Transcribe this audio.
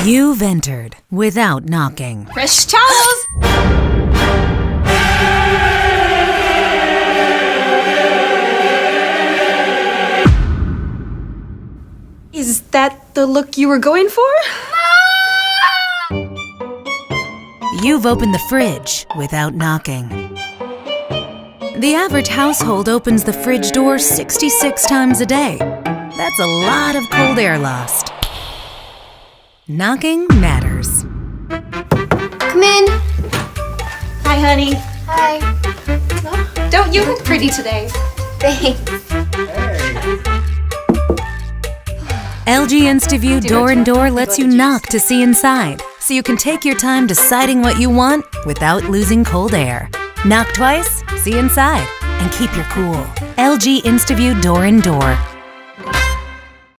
You've entered without knocking. Fresh towels! Is that the look you were going for? You've opened the fridge without knocking. The average household opens the fridge door 66 times a day. That's a lot of cold air lost. Knocking matters. Come in. Hi, honey. Hi. Don't you look pretty today? Thanks. LG InstaView Door and Door lets you knock to see inside, so you can take your time deciding what you want without losing cold air. Knock twice, see inside, and keep your cool. LG InstaView Door and Door.